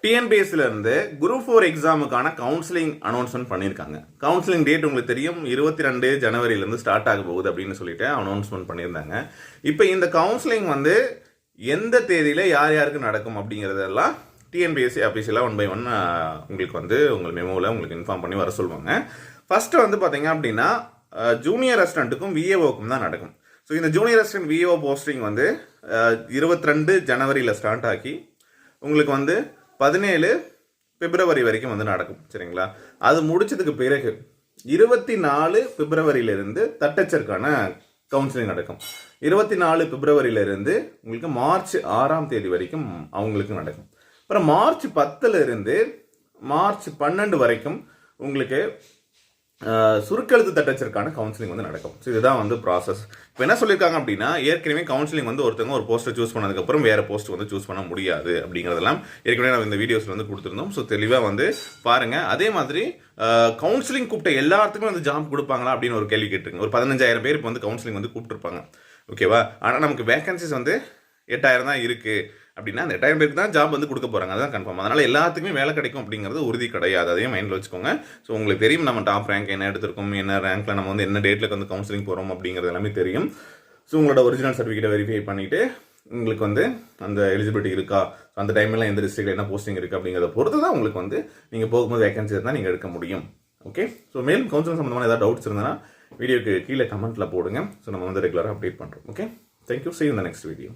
டிஎன்பிஎஸ்சில இருந்து group 4 எக்ஸாமுக்கான counselling announcement பண்ணியிருக்காங்க. Counselling date உங்களுக்கு தெரியும், 22 ஜனவரியிலேருந்து ஸ்டார்ட் ஆக போகுது அப்படின்னு சொல்லிட்டு அனௌன்ஸ்மெண்ட் பண்ணியிருந்தாங்க. இப்போ இந்த கவுன்சிலிங் வந்து எந்த தேதியில் யார் யாருக்கு நடக்கும் அப்படிங்கிறதெல்லாம் டிஎன்பிஎஸ்சி அஃபீஷியலாக 1 by 1 உங்களுக்கு வந்து உங்கள் மெமோவில் உங்களுக்கு இன்ஃபார்ம் பண்ணி வர சொல்லுவாங்க. ஃபஸ்ட்டு வந்து பார்த்தீங்க அப்படின்னா ஜூனியர் அசிஸ்டண்ட்டுக்கும் விஏஓக்கும் தான் நடக்கும். ஸோ இந்த ஜூனியர் அசிஸ்டன்ட் விஏஓ போஸ்டிங் வந்து 22 ஜனவரியில் ஸ்டார்ட் ஆகி உங்களுக்கு வந்து 17 பிப்ரவரி வரைக்கும் வந்து நடக்கும். சரிங்களா? அது முடிச்சதுக்கு பிறகு 24 பிப்ரவரியிலிருந்து தட்டச்சருக்கான கவுன்சிலிங் நடக்கும். 24 பிப்ரவரியிலிருந்து உங்களுக்கு மார்ச் 6ஆம் தேதி வரைக்கும் அவங்களுக்கு நடக்கும். அப்புறம் மார்ச் 10 இருந்து மார்ச் 12 வரைக்கும் உங்களுக்கு சுருக்கெழுத்து தட்டச்சருக்கான கவுன்சிலிங் வந்து நடக்கும். ஸோ இதுதான் வந்து ப்ராசஸ். இப்போ என்ன சொல்லியிருக்காங்க அப்படின்னா, ஏற்கனவே கவுன்சிலிங் வந்து ஒருத்தவங்க ஒரு போஸ்ட்டை சூஸ் பண்ணதுக்கப்புறம் வேறு போஸ்ட் வந்து சூஸ் பண்ண முடியாது அப்படிங்கிறதெல்லாம் ஏற்கனவே நம்ம இந்த வீடியோஸில் வந்து கொடுத்துருந்தோம். ஸோ தெளிவாக வந்து பாருங்கள். அதே மாதிரி கவுன்சிலிங் கூப்பிட்ட எல்லாத்துக்குமே வந்து ஜாப் கொடுப்பாங்களா அப்படின்னு ஒரு கேள்வி கேட்டுருங்க. ஒரு 15,000 பேருக்கு வந்து கவுன்சிலிங் வந்து கூப்பிட்டுருப்பாங்க. ஓகேவா? ஆனால் நமக்கு வேகன்சிஸ் வந்து 8,000 தான் இருக்குது அப்படின்னா அந்த 8,000 பேருக்கு தான் ஜாப் வந்து கொடுக்க போகிறாங்க. அதுதான் கன்ஃபார்ம். அதனால் எல்லாத்துக்குமே வேலை கிடைக்கும் அப்படிங்கிறது உறுதி கிடையாது. அதையும் மைண்டில் வச்சுக்கோங்க. ஸோ உங்களுக்கு தெரியும் நம்ம டாப் ரேங்க் என்ன எடுத்திருக்கோம், என்ன ரேங்க்கில் நம்ம வந்து என்ன டேட்டில் வந்து கவுன்சிலிங் போகிறோம் அப்படிங்கிறது எல்லாமே தெரியும். ஸோ உங்களோட ஒரிஜினல் சர்டிஃபிகேட்டை வெரிஃபை பண்ணிவிட்டு உங்களுக்கு வந்து அந்த எலிஜிபிலிட்டி இருக்கா, அந்த டைமில் எந்த டிஸ்ட்ரிக்டில் என்ன போஸ்டிங் இருக்குது அப்படிங்கிறத பொறுத்து தான் உங்களுக்கு வந்து நீங்கள் போகும்போது வேகன்சி இருந்தால் நீங்கள் எடுக்க முடியும். ஓகே? ஸோ மேலும் கவுன்சிலிங் சம்மந்தமான ஏதாவது டவுட்ஸ் இருந்ததுன்னா வீடியோக்கு கீழே கமெண்ட்டில் போடுங்க. ஸோ நம்ம வந்து ரெகுலராக அப்டேட் பண்ணுறோம். Okay? Thank you. See you in the next video.